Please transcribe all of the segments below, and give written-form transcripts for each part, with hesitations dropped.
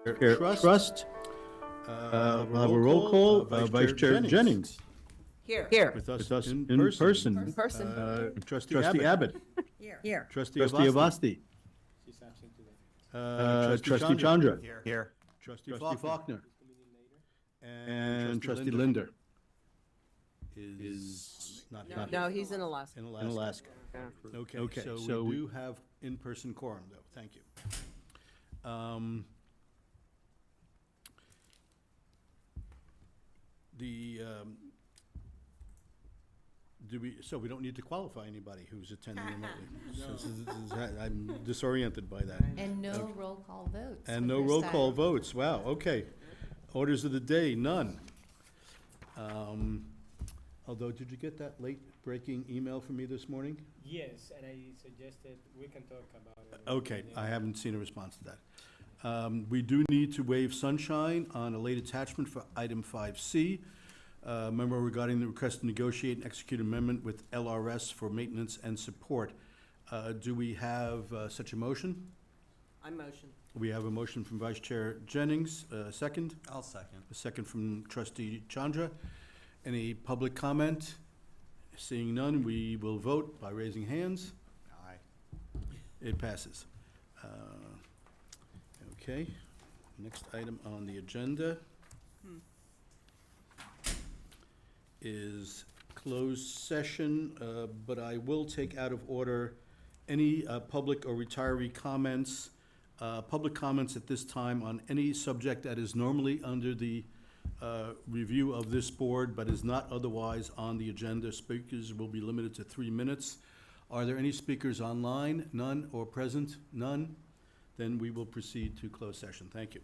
Trust. We'll have a roll call. Vice Chair Jennings. Here. With us in person. In person. Trustee Abbott. Here. Trustee Avasti. She's absent today. Trustee Chandra. Here. Trustee Faulkner. And Trustee Linder is not here. No, he's in Alaska. In Alaska. Okay, so we do have in-person quorum, though. Thank you. So we don't need to qualify anybody who's attending remotely. I'm disoriented by that. And no roll call votes. And for no first roll call item. votes. Wow, okay. Orders of the day, none. Although, did you get that late-breaking email from me this morning? Yes, and I suggested we can talk about it. Okay, I haven't seen a response to that. We do need to waive sunshine on a late attachment for item 5C. Memo regarding the request to negotiate and execute amendment with LRS for maintenance and support. Do we have such a motion? I motion. We have a motion from Vice Chair Jennings, second. I'll second. A second from Trustee Chandra. Any public comment? Seeing none, we will vote by raising hands. Aye. It passes. Okay, next item on the agenda is closed session, but I will take out of order any public or retiree comments, public comments at this time on any subject that is normally under the review of this board, but is not otherwise on the agenda. Speakers will be limited to 3 minutes. Are there any speakers online? None, or present? None? Then we will proceed to closed session. Thank you.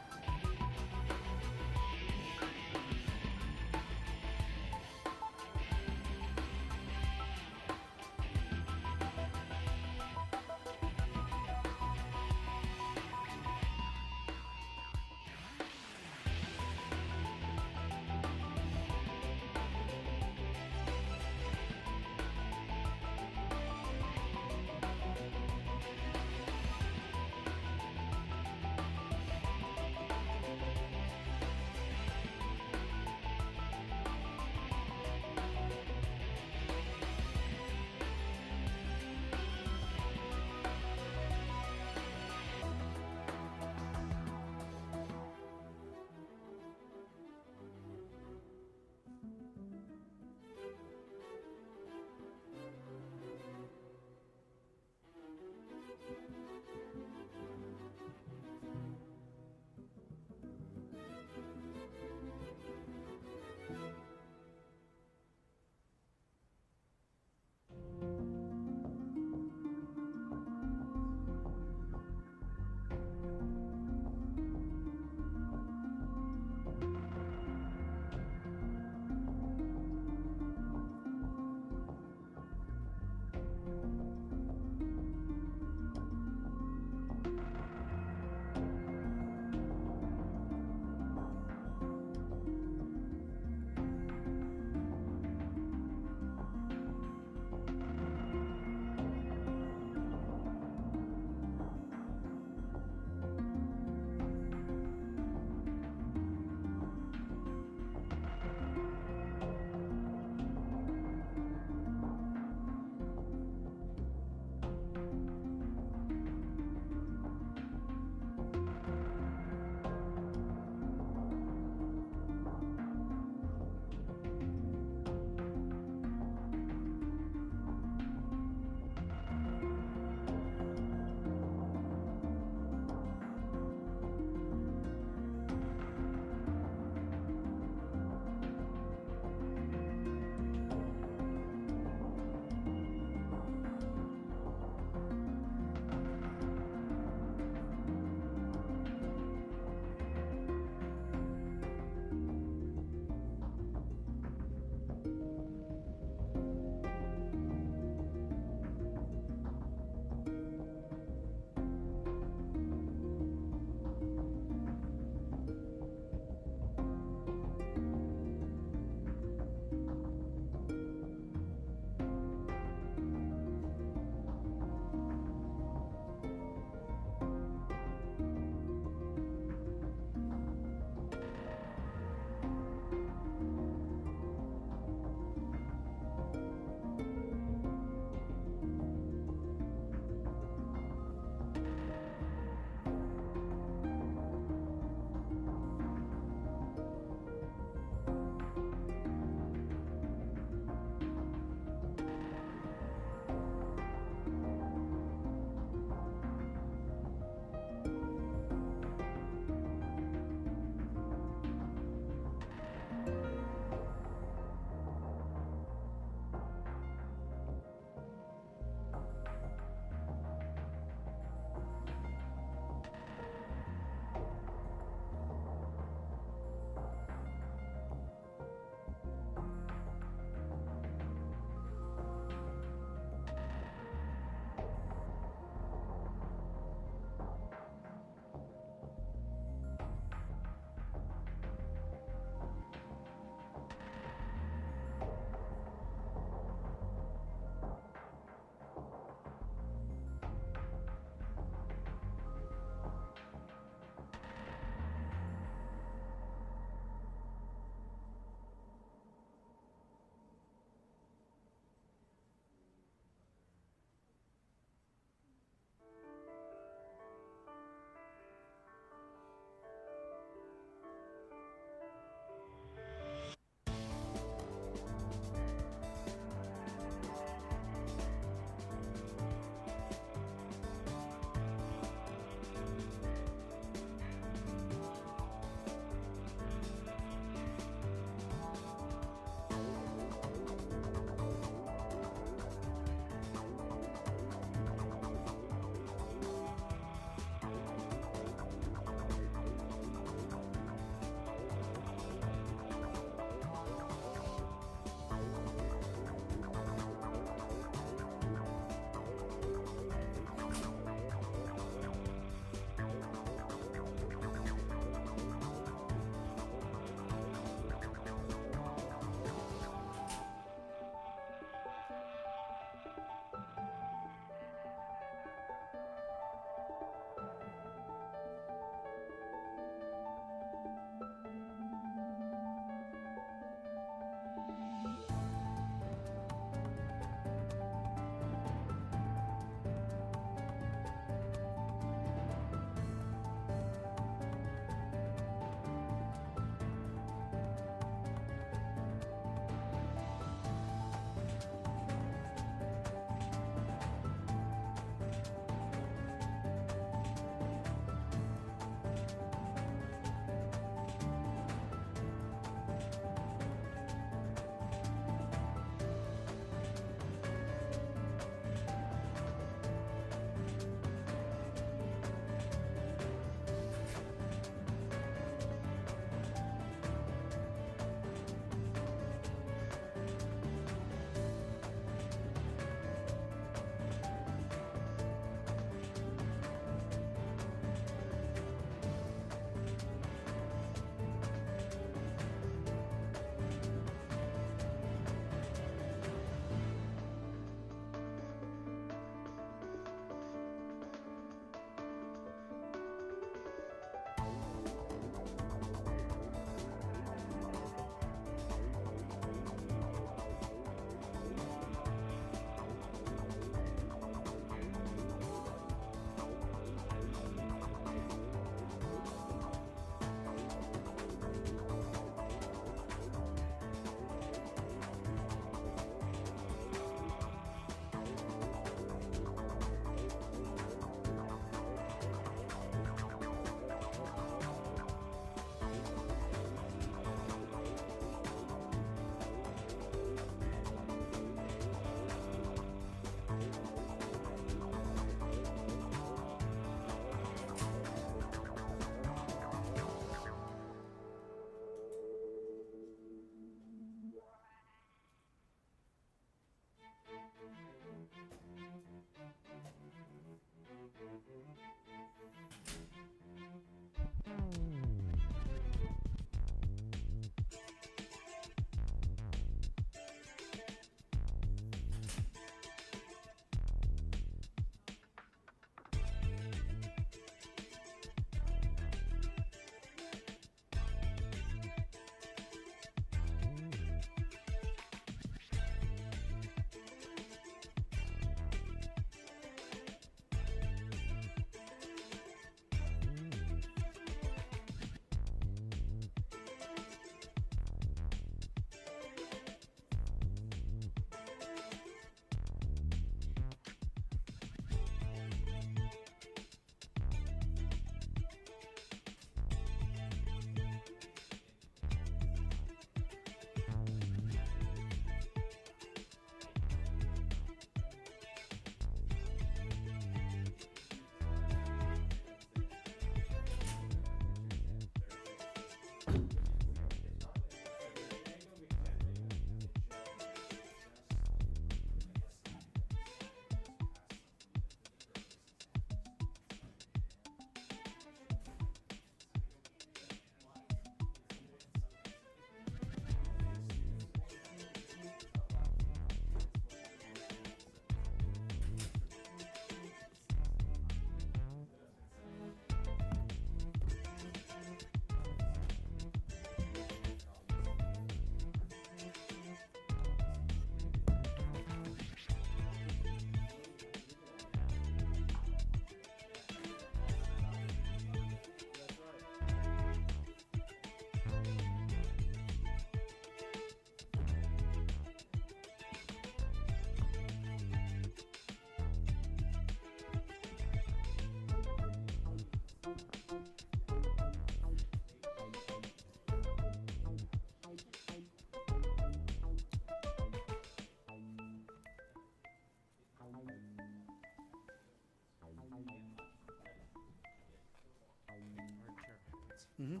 Mhm.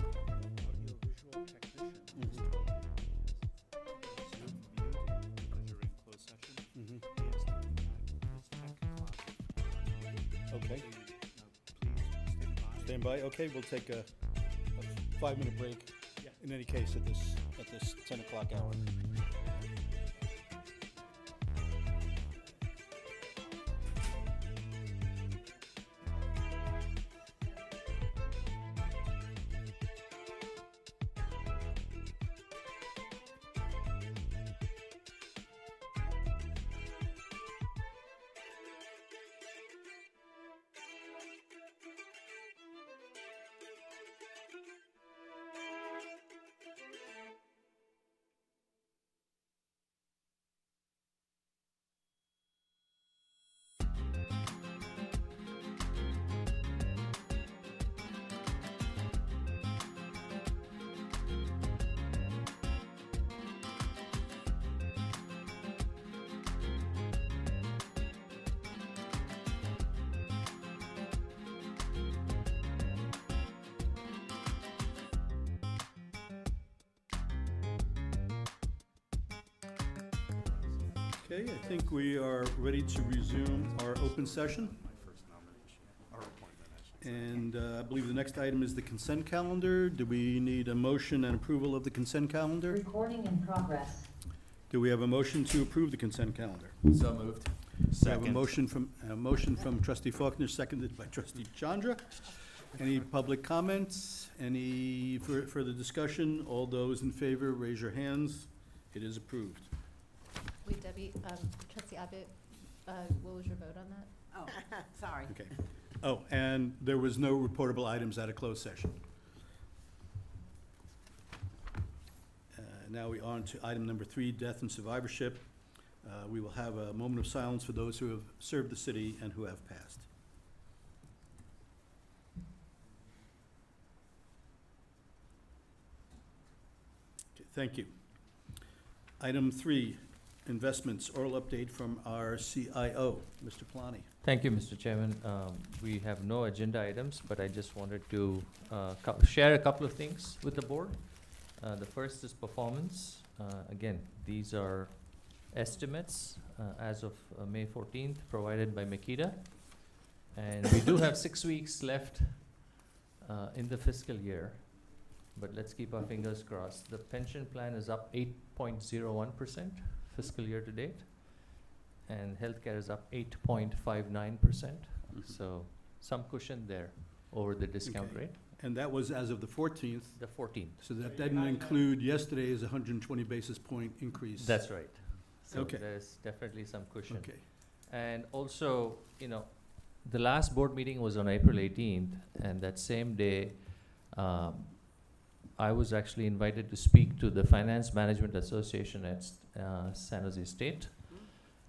Audiovisual technician is told Zoom muted because you're in closed session. Mhm. He has to come back to his tech closet. Okay, So please stand by. stand by. Okay, we'll take a 5-minute break Yeah. in any case at this 10 o'clock hour. Okay, I think we are ready to resume our open session. My first nomination, or appointment, I should say. And I believe the next item is the consent calendar. Do we need a motion and approval of the consent calendar? Recording in progress. Do we have a motion to approve the consent calendar? So moved. We have a motion from trustee Faulkner, seconded by trustee Chandra. Any public comments? Any further discussion? All those in favor, raise your hands. It is approved. Wait, Debbie, trustee Abbott, what was your vote on that? Oh, sorry. Okay. Oh, and there was no reportable items at a closed session. Now we on to item number 3, death and survivorship. We will have a moment of silence for those who have served the city and who have passed. Okay, thank you. Item 3, investments, oral update from our CIO, Mr. Plani. Thank you, Mr. Chairman. We have no agenda items, but I just wanted to share a couple of things with the board. The first is performance. Again, these are estimates as of May 14th, provided by Makita. And we do have 6 weeks left in the fiscal year, but let's keep our fingers crossed. The pension plan is up 8.01% fiscal year to date, and healthcare is up 8.59%. So some cushion there over the discount Okay. rate. And that was as of the 14th, The 14th. so that didn't include yesterday's 120 basis point increase. That's right. So Okay. there's definitely some cushion. Okay, And also, the last board meeting was on April 18th, and that same day, I was actually invited to speak to the Finance Management Association at San Jose State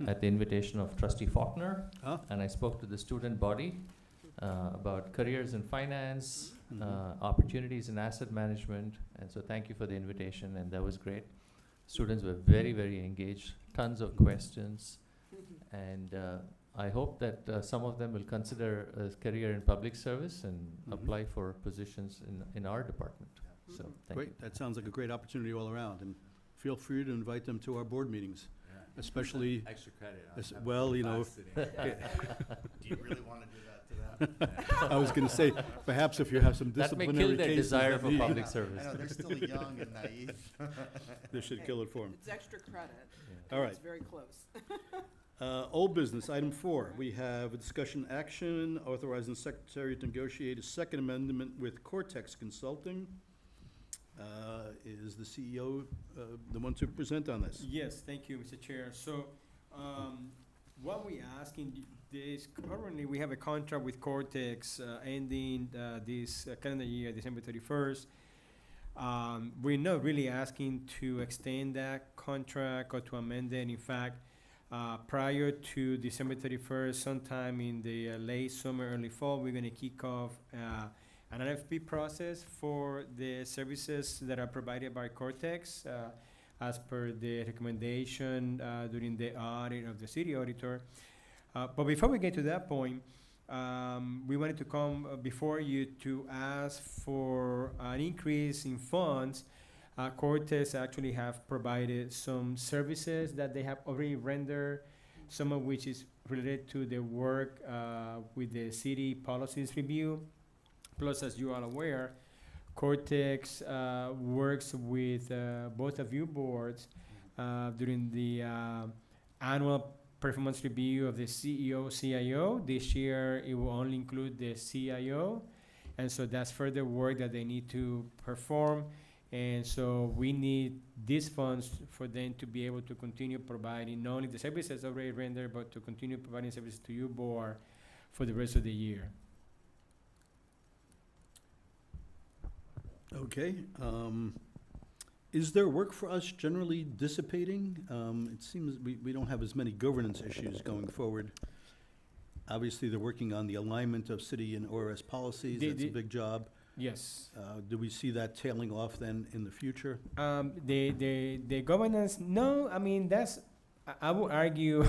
at the invitation of trustee Faulkner. Ah. And I spoke to the student body about careers in finance, Mhm. opportunities in asset management, and so thank you for the invitation, and that was great. Students were very, very engaged, tons of questions, and I hope that some of them will consider a career in public service and Mhm. apply for positions in our department. So, thank you. Great, that sounds like a great opportunity all around, and feel free to invite them to our board meetings, especially, Extra credit. well, Do you really want to do that to them? I was gonna say, perhaps if you have some That may disciplinary kill their cases desire that for need- public I service. know, they're still young and naive. This should kill it for them. It's extra credit. All right. It's very close. Old business, item 4, we have a discussion action authorizing the secretary to negotiate a second amendment with Cortex Consulting. Is the CEO the one to present on this? Yes, thank you, Mr. Chair. So, what we asking this, currently, we have a contract with Cortex ending this calendar year, December 31st. We're not really asking to extend that contract or to amend it. In fact, prior to December 31st, sometime in the late summer, early fall, we're gonna kick off an RFP process for the services that are provided by Cortex, as per the recommendation during the audit of the city auditor. But before we get to that point, we wanted to come before you to ask for an increase in funds. Cortex actually have provided some services that they have already rendered, some of which is related to the work with the city policies review. Plus, as you are aware, Cortex works with both of you boards during the annual performance review of the CEO, CIO. This year, it will only include the CIO, and so that's further work that they need to perform. And so we need these funds for them to be able to continue providing not only the services already rendered, but to continue providing services to you board for the rest of the year. Okay, is there work for us generally dissipating? It seems we don't have as many governance issues going forward. Obviously, they're working on the alignment of city and ORS policies, that's a big job. Yes. Do we see that tailing off then in the future? The governance, no, I mean, that's, I would argue,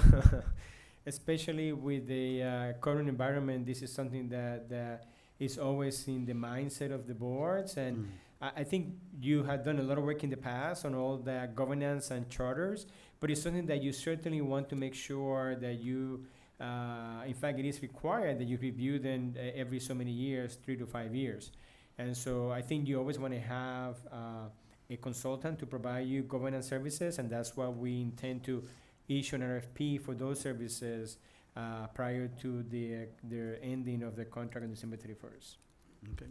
especially with the current environment, this is something that is always in the mindset of the boards. And I think you have done a lot of work in the past on all the governance and charters, but it's something that you certainly want to make sure that you, in fact, it is required that you review them every so many years, 3 to 5 years. And so I think you always want to have a consultant to provide you governance services, and that's why we intend to issue an RFP for those services prior to the ending of the contract on December 31st. Okay.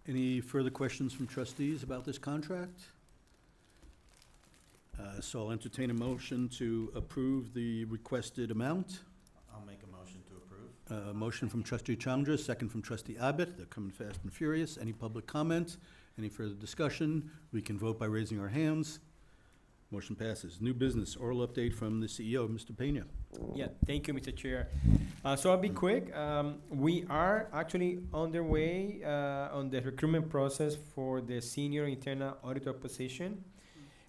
Any further questions from trustees about this contract? So I'll entertain a motion to approve the requested amount. I'll make a motion to approve. Motion from trustee Challenger, second from trustee Abbott. They're coming fast and furious. Any public comment? Any further discussion? We can vote by raising our hands. Motion passes. New business, oral update from the CEO, Mr. Pena. Yeah, thank you, Mr. Chair. So I'll be quick. We are actually underway on the recruitment process for the senior internal auditor position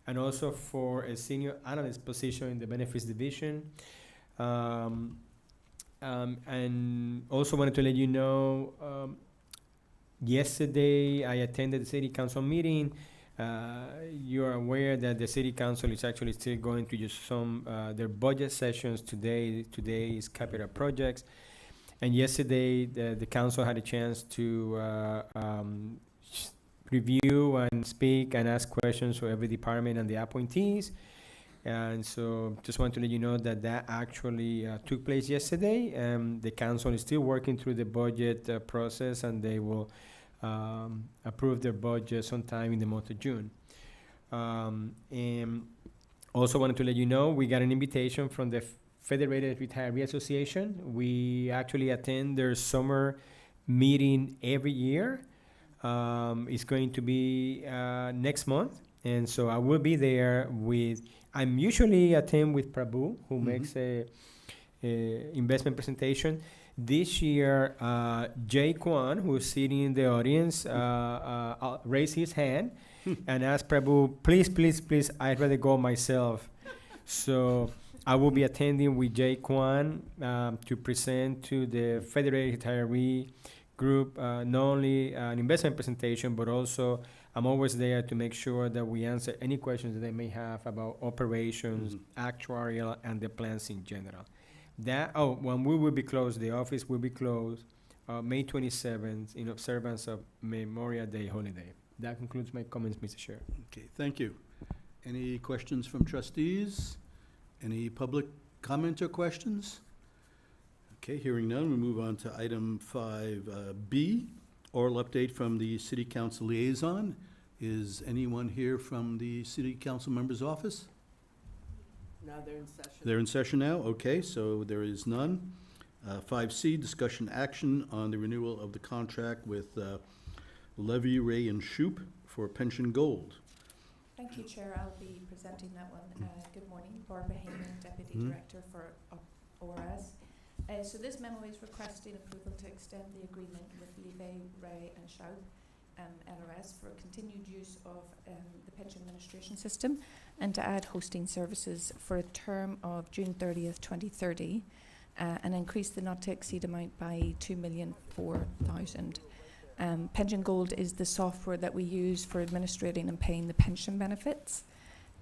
and also for a senior analyst position in the benefits division. And also wanted to let you know, yesterday I attended the city council meeting. You are aware that the city council is actually still going through just some their budget sessions today. Today is capital projects, and yesterday the council had a chance to review and speak and ask questions for every department and the appointees. And so just want to let you know that that actually took place yesterday. The council is still working through the budget process, and they will approve their budget sometime in the month of June. And also wanted to let you know, we got an invitation from the Federated Retiree Association. We actually attend their summer meeting every year. It's going to be next month. And so I will be there with, I'm usually attend with Prabhu, who makes a investment presentation. This year, Jay Kwan, who is sitting in the audience, raised his hand and asked Prabhu, please, I'd rather go myself. So I will be attending with Jay Kwan to present to the Federated Retiree Group not only an investment presentation, but also I'm always there to make sure that we answer any questions that they may have about operations, actuarial, and the plans in general. When we will be closed, the office will be closed May 27th in observance of Memorial Day holiday. That concludes my comments, Mr. Chair. Okay, thank you. Any questions from trustees? Any public comment or questions? Okay, hearing none, we move on to item 5B, oral update from the City Council Liaison. Is anyone here from the City Council member's office? No, they're in session. They're in session now? Okay, so there is none. 5C, discussion action on the renewal of the contract with Levy, Ray, and Shoup for Pension Gold. Thank you, Chair. I'll be presenting that one. Good morning. Barbara Heyman, Deputy Mhm. Director for ORS. So this memo is requesting approval to extend the agreement with Libe, Ray and Schaub, LRS, for continued use of the pension administration system and to add hosting services for a term of June 30th, 2030, and increase the not to exceed amount by $2,004,000. Pension Gold is the software that we use for administrating and paying the pension benefits.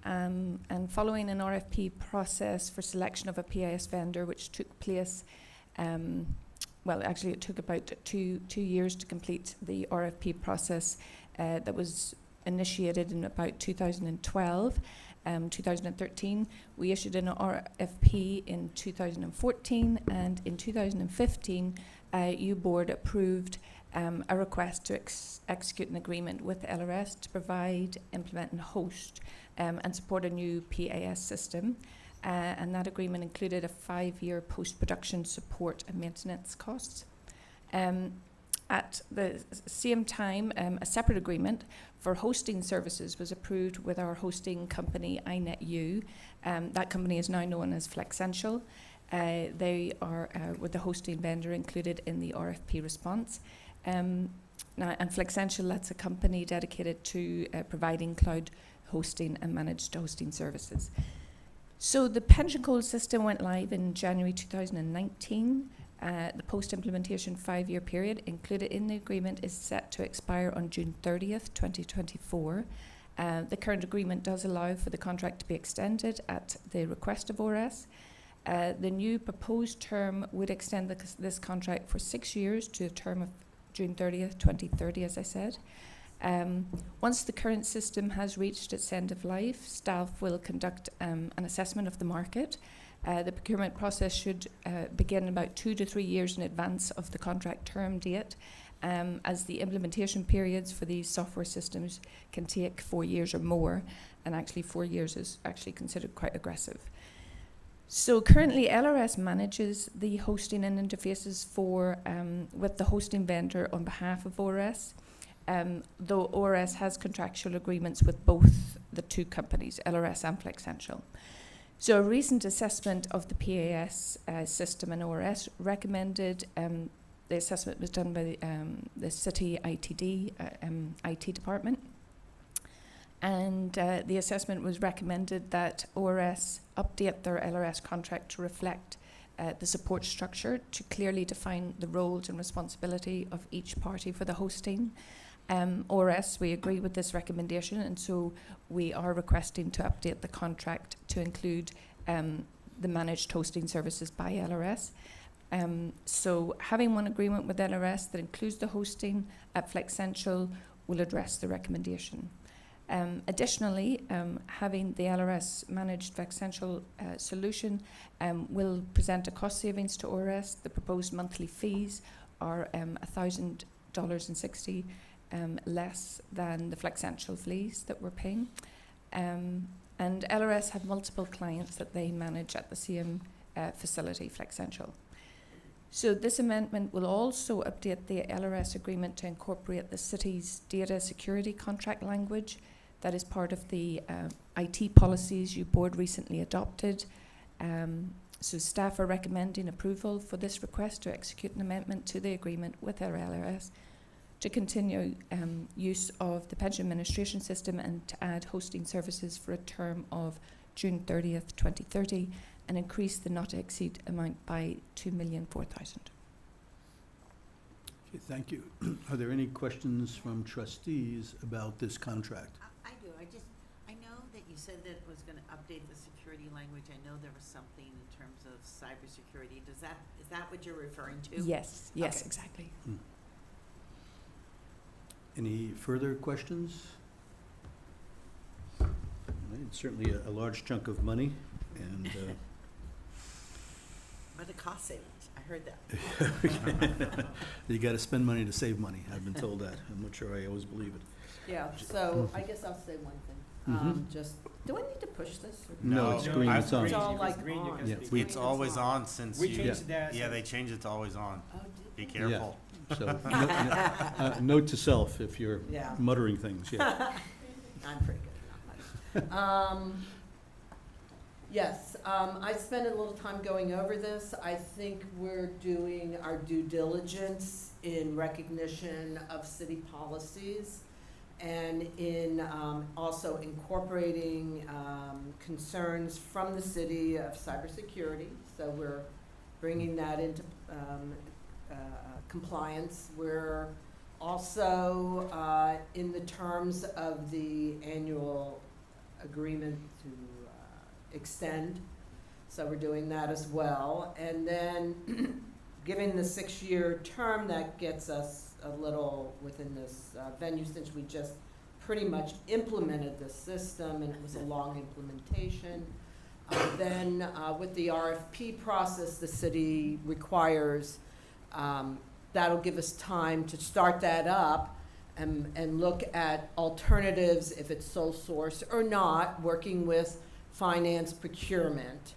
And following an RFP process for selection of a PIS vendor, which took place, well, actually it took about two years to complete the RFP process that was initiated in about 2012, 2013. We issued an RFP in 2014, and in 2015, U-Board approved a request to execute an agreement with LRS to provide, implement and host and support a new PAS system. And that agreement included a 5-year post-production support and maintenance costs. At the same time, a separate agreement for hosting services was approved with our hosting company, iNetU. That company is now known as Flexential. They are with the hosting vendor included in the RFP response. Now, and Flexential, that's a company dedicated to providing cloud hosting and managed hosting services. So the pension code system went live in January 2019. The post-implementation 5-year period included in the agreement is set to expire on June 30th, 2024. The current agreement does allow for the contract to be extended at the request of ORS. The new proposed term would extend this contract for 6 years to a term of June 30th, 2030, as I said. Once the current system has reached its end of life, staff will conduct an assessment of the market. The procurement process should begin about 2 to 3 years in advance of the contract term date, as the implementation periods for these software systems can take 4 years or more, and actually 4 years is actually considered quite aggressive. So currently LRS manages the hosting and interfaces for with the hosting vendor on behalf of ORS, though ORS has contractual agreements with both the two companies, LRS and Flexential. So a recent assessment of the PAS system in ORS recommended, the assessment was done by the City ITD, IT department, and the assessment was recommended that ORS update their LRS contract to reflect the support structure to clearly define the roles and responsibility of each party for the hosting. ORS, we agree with this recommendation, and so we are requesting to update the contract to include the managed hosting services by LRS. So having one agreement with LRS that includes the hosting at Flexential will address the recommendation. Additionally, having the LRS managed Flexential solution will present a cost savings to ORS. The proposed monthly fees are $1,000.60 less than the Flexential fees that we're paying. And LRS have multiple clients that they manage at the same facility, Flexential. So this amendment will also update the LRS agreement to incorporate the city's data security contract language that is part of the IT policies your board recently adopted. So staff are recommending approval for this request to execute an amendment to the agreement with our LRS to continue use of the pension administration system and to add hosting services for a term of June 30th, 2030, and increase the not to exceed amount by $2,004,000. Okay, thank you. Are there any questions from trustees about this contract? I do. I know that you said that it was going to update the security language. I know there was something in terms of cybersecurity. Is that what you're referring to? Yes, Okay. exactly. Any further questions? All right, it's certainly a large chunk of money, and But a cost savings. I heard that. you got to spend money to save money. I've been told that. I'm not sure I always believe it. Yeah, so I guess I'll say one thing. Just, do I need to push this? or- No, it's green, it's on. It's all If like green, you on. can Yeah, speak. we- It's always on since We you, changed that. yeah, they changed it to always on. Oh, Be did they? careful. So, note to self if you're Yeah. muttering things, yeah. I'm pretty good. Yes, I spent a little time going over this. I think we're doing our due diligence in recognition of city policies and in also incorporating concerns from the city of cybersecurity. So we're bringing that into compliance. We're also in the terms of the annual agreement to extend, so we're doing that as well. And then, given the 6-year term, that gets us a little within this venue, since we just pretty much implemented the system, and it was a long implementation. Then, with the RFP process, the city requires, that'll give us time to start that up and look at alternatives, if it's sole source or not, working with finance, procurement.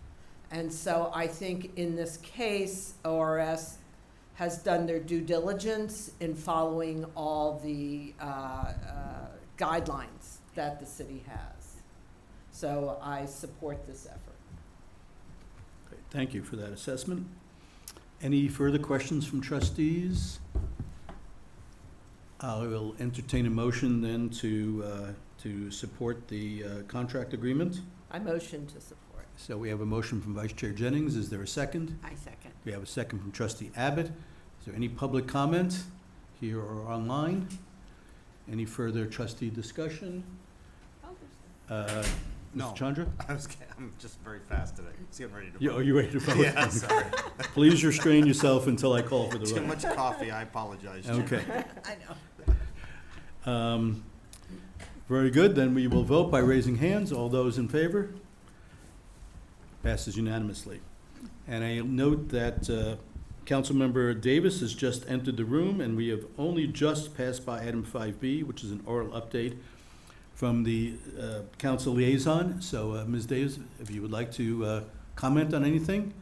And so I think in this case, ORS has done their due diligence in following all the guidelines that the city has. So I support this effort. Great, thank you for that assessment. Any further questions from trustees? I will entertain a motion then to support the contract agreement. I motion to support. So we have a motion from Vice Chair Jennings. Is there a second? I second. We have a second from Trustee Abbott. Is there any public comment here or online? Any further trustee discussion? No. Mr. Chandra? I'm just very fast today. It's getting ready to. Yeah, are you ready to vote? Yeah, sorry. Please restrain yourself until I call for the Too vote. much coffee, I apologize. Okay. I know. Very good, then we will vote by raising hands. All those in favor? Passes unanimously. And I note that Councilmember Davis has just entered the room, and we have only just passed by item 5B, which is an oral update from the council liaison. So, Ms. Davis, if you would like to comment on anything,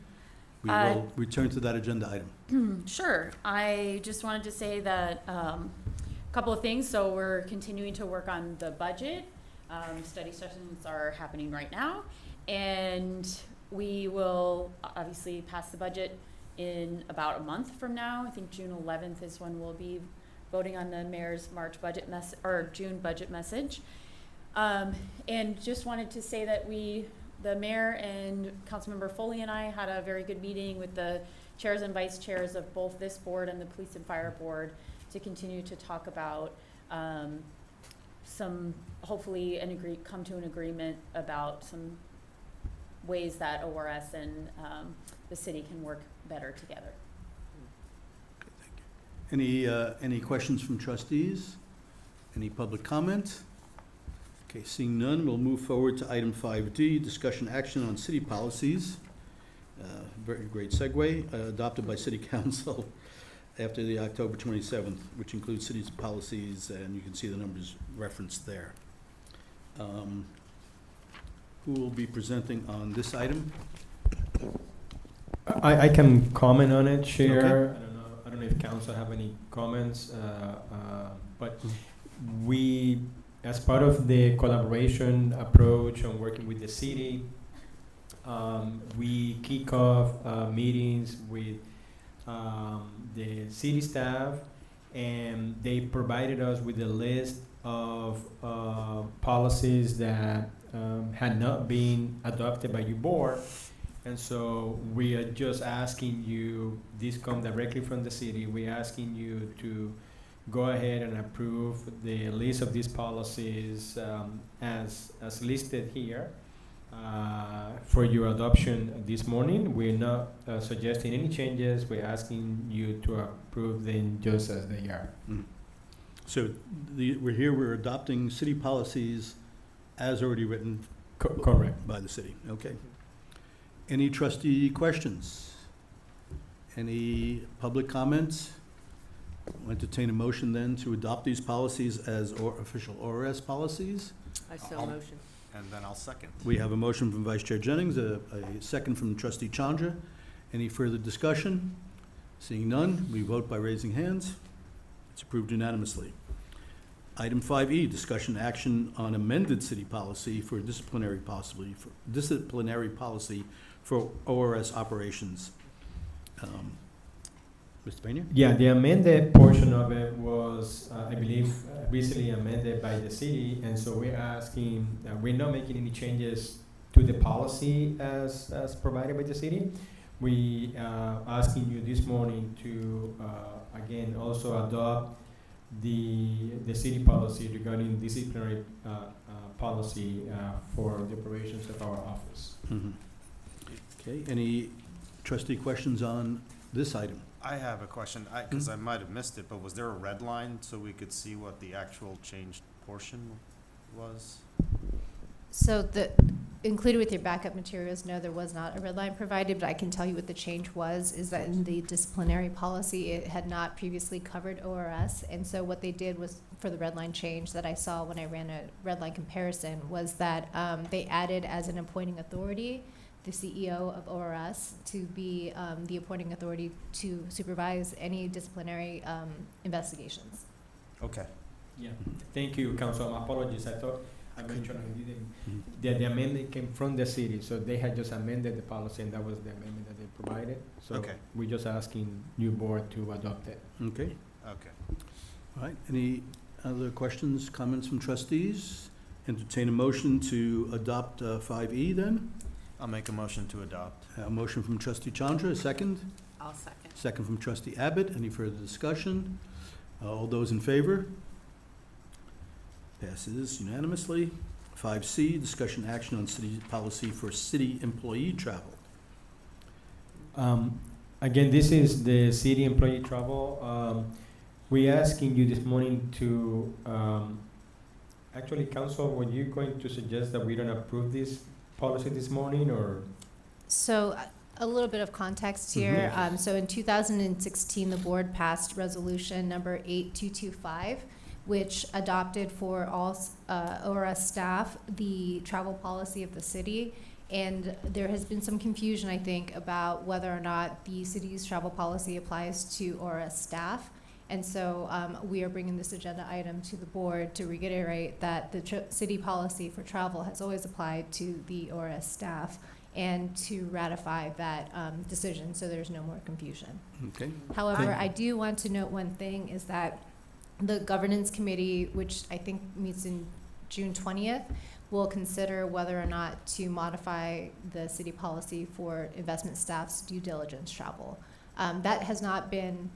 we will return to that agenda item. Sure. I just wanted to say that couple of things. So we're continuing to work on the budget. Study sessions are happening right now, and we will obviously pass the budget in about a month from now. I think June 11th is when we'll be voting on the mayor's June budget message. And just wanted to say that the mayor and Councilmember Foley and I had a very good meeting with the chairs and vice chairs of both this board and the police and fire board to continue to talk about hopefully come to an agreement about some ways that ORS and the city can work better together. Any questions from trustees? Any public comment? Okay, seeing none, we'll move forward to item 5D, discussion action on city policies. Very great segue, adopted by City Council after the October 27th, which includes city's policies, and you can see the numbers referenced there. Who will be presenting on this item? I can comment on it, Chair. Okay. I don't know if council have any comments, but we, as part of the collaboration approach on working with the city, we kick off meetings with the city staff, and they provided us with a list of policies that had not been adopted by your board. And so we are just asking you, these come directly from the city, we're asking you to go ahead and approve the list of these policies as listed here for your adoption this morning. We're not suggesting any changes, we're asking you to approve them just as they are. So we're adopting city policies as already written. Correct. By the city, okay. Any trustee questions? Any public comments? I'll entertain a motion then to adopt these policies as official ORS policies. I so I'll- motion. And then I'll second. We have a motion from Vice Chair Jennings, a second from Trustee Chandra. Any further discussion? Seeing none, we vote by raising hands. It's approved unanimously. Item 5E, discussion action on amended city policy for disciplinary policy for ORS operations. Mr. Pena? Yeah, the amended portion of it was, I believe, recently amended by the city, and so we're asking, we're not making any changes to the policy as provided by the city. We asking you this morning to, again, also adopt the city policy regarding disciplinary policy for the operations of our office. Mhm. Okay, any trustee questions on this item? I have a question, because I might have missed it, but was there a red line so we could see what the actual changed portion was? So included with your backup materials, no, there was not a red line provided, but I can tell you what the change was, is that in the disciplinary policy, it had not previously covered ORS, and so what they did was, for the red line change that I saw when I ran a red line comparison, was that they added as an appointing authority the CEO of ORS to be the appointing authority to supervise any disciplinary investigations. Okay. Yeah, thank you, Council. Apologies, I thought I mentioned I didn't. The amendment came from the city, so they had just amended the policy, and that was the amendment that they provided. So Okay. we're just asking new board to adopt it. Okay, Okay. all right. Any other questions, comments from trustees? Entertain a motion to adopt 5E then? I'll make a motion to adopt. A motion from trustee Chandra, a second. I'll second. Second from trustee Abbott. Any further discussion? All those in favor? Passes unanimously. 5C, discussion action on city policy for city employee travel. Again, this is the city employee travel. We're asking you this morning to, actually, council, were you going to suggest that we don't approve this policy this morning, or? So a little bit of context here. So in 2016, the board passed resolution number 8225, which adopted for all ORS staff the travel policy of the city. And there has been some confusion, I think, about whether or not the city's travel policy applies to ORS staff. And so we are bringing this agenda item to the board to reiterate that the city policy for travel has always applied to the ORS staff, and to ratify that decision so there's no more confusion. Okay. However, I do want to note one thing, is that the governance committee, which I think meets in June 20th, will consider whether or not to modify the city policy for investment staff's due diligence travel. That has not been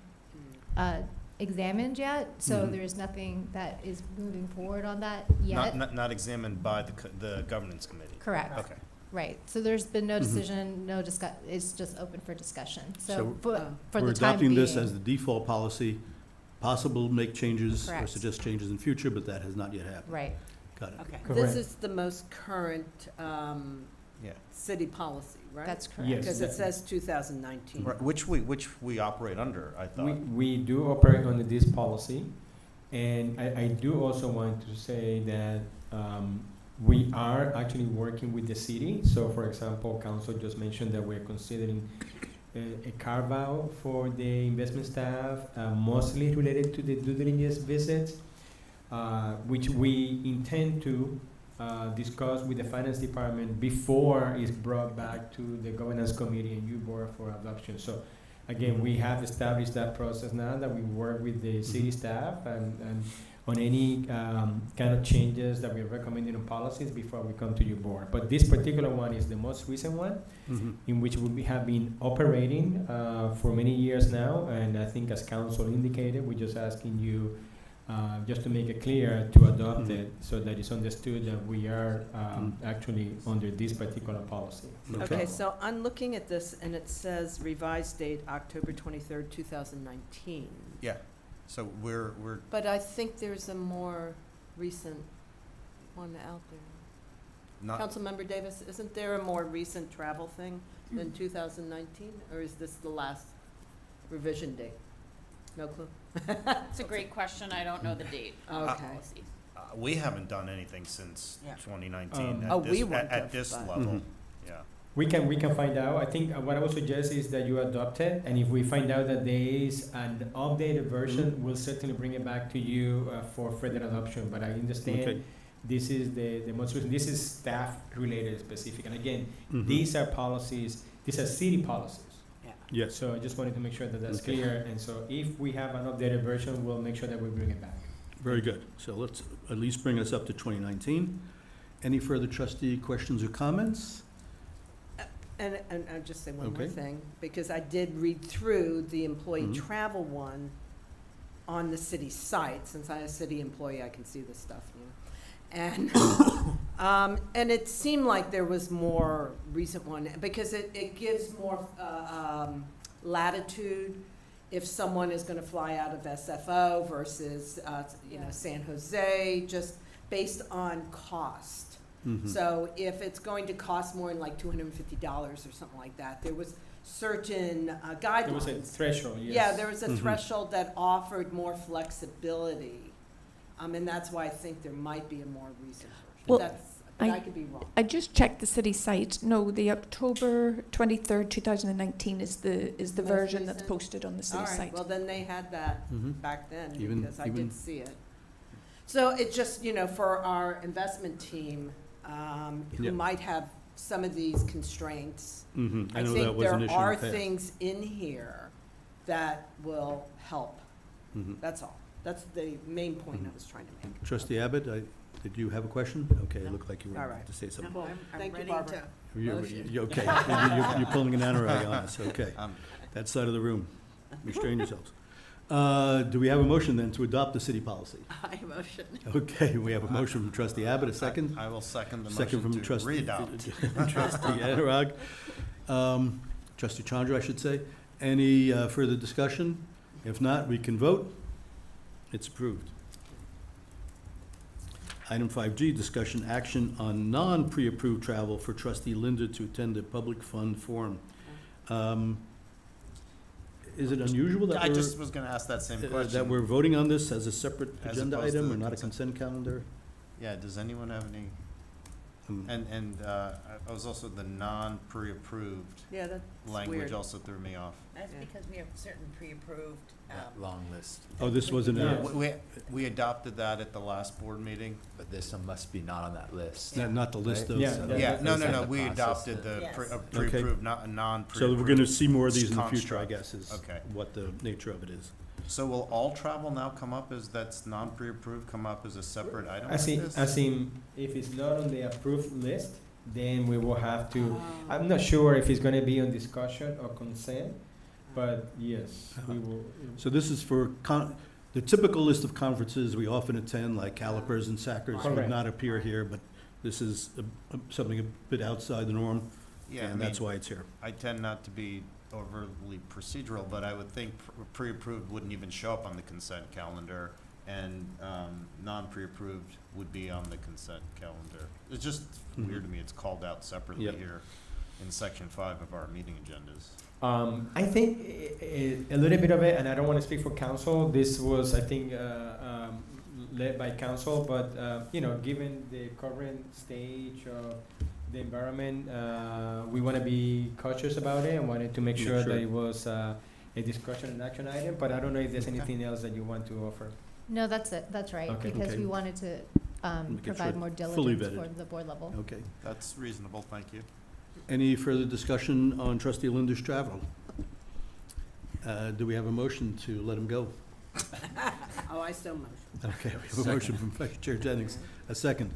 examined yet, so there is nothing that is moving forward on that yet. Not examined by the governance committee? Correct. Okay. Right, so there's been no decision, no it's just open for discussion. So for We're the time adopting being. this as the default policy, possible make changes or Correct. suggest changes in future, but that has not yet happened. Right. Got it. Okay. Correct. This is the most current Yeah. city policy, right? That's correct. Yes. Because it says 2019. Right, which we operate under, I thought. We do operate under this policy, and I do also want to say that we are actually working with the city. So, for example, council just mentioned that we're considering a carve-out for the investment staff, mostly related to the due diligence visits, which we intend to discuss with the finance department before it's brought back to the governance committee and you board for adoption. So again, we have established that process now, that we work with the city staff and on any kind of changes that we're recommending on policies before we come to your board. But this particular one is the most recent one, in which we have been operating for many years now, and I think as council indicated, we're just asking you just to make it clear to adopt it so that it's understood that we are actually under this particular policy. Okay, so I'm looking at this, and it says revised date October 23rd, 2019. Yeah, so we're, But I think there's a more recent one out there. not, Councilmember Davis, isn't there a more recent travel thing than 2019? Or is this the last revision date? No clue? It's a great question. I don't know the date on the Okay. policy. we haven't done anything since Yeah. 2019 Oh, at we this, wouldn't at have, this but- level, yeah. We can find out. I think what I would suggest is that you adopt it, and if we find out that there is an updated version, we'll certainly bring it back to you for further adoption. But I understand Okay. this is the most recent, this is staff related specific. And again, Mhm. these are policies, these are city policies. Yes, So I just wanted to make sure that that's Okay. clear. And so if we have an updated version, we'll make sure that we bring it back. very good. So let's at least bring us up to 2019. Any further trustee questions or comments? And I'll just say one more Okay. thing, because I did read through the employee Mhm. travel one on the city site. Since I'm a city employee, I can see this stuff, you know. And it seemed like there was more recent one, because it gives more latitude if someone is gonna fly out of SFO versus, you know, San Jose, just based on cost. Mhm. So if it's going to cost more than like $250 or something like that, there was certain guidelines. There was a threshold, yes. Yeah, there was a Mhm. threshold that offered more flexibility. And that's why I think there might be a more recent version. Well, But I could be wrong. I just checked the city site. No, the October 23rd, 2019 is the Most version that's recent? posted on the city All right, site. well, then they had that Mhm. back then, Even- because I even- did see it. So it just, you know, for our investment team, who Yeah. might have some of these constraints, Mhm. I know that think was an there issue in are the past. things in here that will help. Mhm. That's all. That's the main point I Mhm. was trying to make. Trustee Abbott, did you have a question? Okay, it No. looked like you All were right. about to say something. No, Well, I'm thank you, ready Barbara. to. You're, Motion. you're okay. You're pulling an anorak on us, okay. Um, That side of the room. Restrain yourselves. Do we have a motion then to adopt the city policy? I motion. Okay, we have a motion from trustee Abbott, a second? I will second the Second from motion to trustee. readopt. Trustee Anurag. Trustee Chandra, I should say. Any further discussion? If not, we can vote. It's approved. Item 5G, discussion action on non-pre-approved travel for trustee Linda to attend a public fund forum. Is it unusual that I we're, just was gonna ask that same question. that we're voting on this as a separate As agenda opposed to item the or not a consent. consent calendar? Yeah, does anyone have any, Um, and I was also the non-pre-approved Yeah, that's language weird. also threw me off. That's Yeah. because we have certain pre-approved, Long list, Oh, this wasn't Yeah. a, We adopted that at the last board meeting. but this one must be not on that list. not the list of. Yeah, So that- Yeah, no, that's no, the we process. adopted the Yes. pre-approved, not non-pre-approved. So we're gonna see more of these in the future, I construct. guess, is Okay. what the nature of it is. So will all travel now come up as, that's non-pre-approved, come up as a separate item like As in, this? if it's not on the approved list, then we will have to, Oh. I'm not sure if it's gonna be on discussion or consent, but yes, we will. So this is for the typical list of conferences we often attend, like Calipers and Sackers, would Correct. not appear here, but this is something a bit outside the norm, Yeah, I and mean, that's why it's here. I tend not to be overly procedural, but I would think pre-approved wouldn't even show up on the consent calendar, and non-pre-approved would be on the consent calendar. It's just Mhm. weird to me, it's called out separately Yep. here in section 5 of our meeting agendas. I think a little bit of it, and I don't want to speak for council, this was, I think, led by council, but, you know, given the current stage of the environment, we want to be cautious about it and wanted to make Make sure sure. that it was a discussion and action item, but I don't know if there's anything else that you want to offer. No, that's it, that's right, Okay. because Okay. we wanted to Make it provide sure more fully diligence vetted. for the board level. Okay. That's reasonable, thank you. Any further discussion on trustee Linda's travel? Do we have a motion to let him go? Oh, I so motion. Okay, we have a motion from Vice Chair Jennings, a second.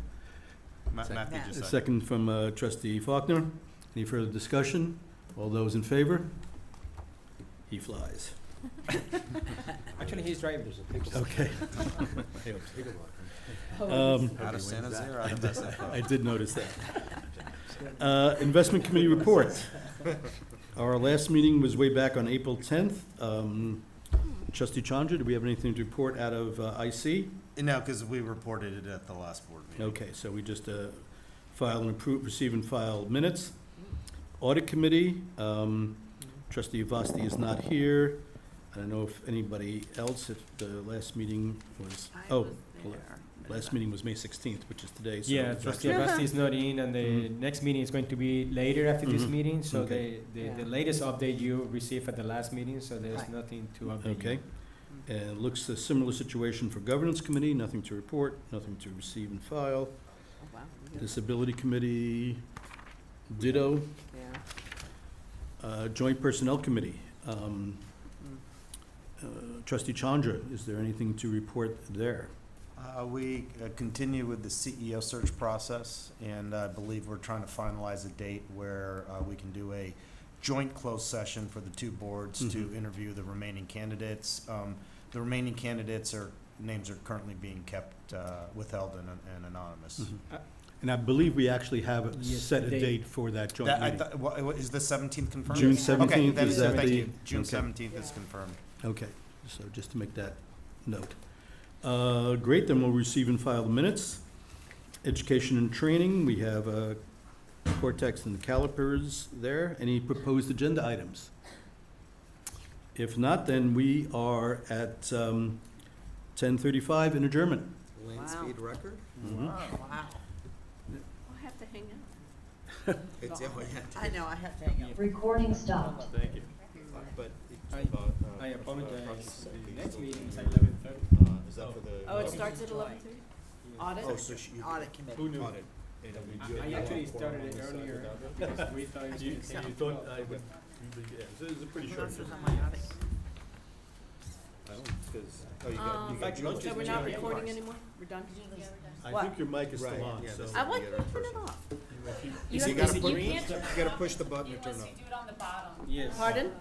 Matthew Matt. just A said. second from trustee Faulkner. Any further discussion? All those in favor? He flies. Actually, he's driving. Okay. Out of San Jose or out of SFO? I did notice that. Investment Committee report. Our last meeting was way back on April 10th. Trustee Chandra, do we have anything to report out of IC? No, because we reported it at the last board meeting. Okay, so we just file and approve, receive and file minutes. Audit Committee, Trustee Vasti is not here. I don't know if anybody else, if the last meeting was, I oh, was there, Last meeting was May 16th, which is today, so. Yeah, it's trustee actually- Abbasi is not in, and the Mhm. next meeting is going to be later after this Mhm. meeting, so Okay. the Yeah. latest update you received at the last meeting, so there's Right. nothing to update. Okay. you. And it looks a similar situation for governance committee, nothing to report, nothing to receive and file. Oh, wow. Disability committee, ditto. Yeah. Joint personnel committee. Trustee Chandra, is there anything to report there? We continue with the CEO search process, and I believe we're trying to finalize a date where we can do a joint closed session for the two boards to Mhm. interview the remaining candidates. The remaining candidates names are currently being kept withheld and anonymous. And I believe we actually have Yes, set a date. date for that joint That, I meeting. thought, is the 17th confirmed? June Okay, 17th, then is it's- that thank the? you. June okay. 17th is confirmed. Okay, so just to make that note. Great, then we'll receive and file the minutes. Education and training, we have Cortex and Calipers there. Any proposed agenda items? If not, then we are at 10:35 in adjournment. Wow. Speed record? Mhm. Wow. I have to hang out. It's, oh, yeah. I know, I have to hang up. Recording stopped. Thank you. But it's I- about, I process apologize, safety the next still meeting is being- at 11:30. Is that for the? Oh, it starts at 11:30? Audit? Oh, so she. Audit committee. Who knew? Audit. And I actually started it earlier because we thought it was You gonna take you thought I would, yeah, it's a pretty Who short. else is visit. on my audit? I don't, cause, oh, you got, you got. fact, lunch you is got- not recording anymore? We're done? I What? think your mic is Right, still on, yeah, so. this is- I want the to other turn it person. off. You So you have gotta to- put, you you can't- gotta push the button to turn off. do it on the bottom. Yes. Pardon?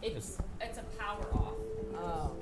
It's a power off. Oh.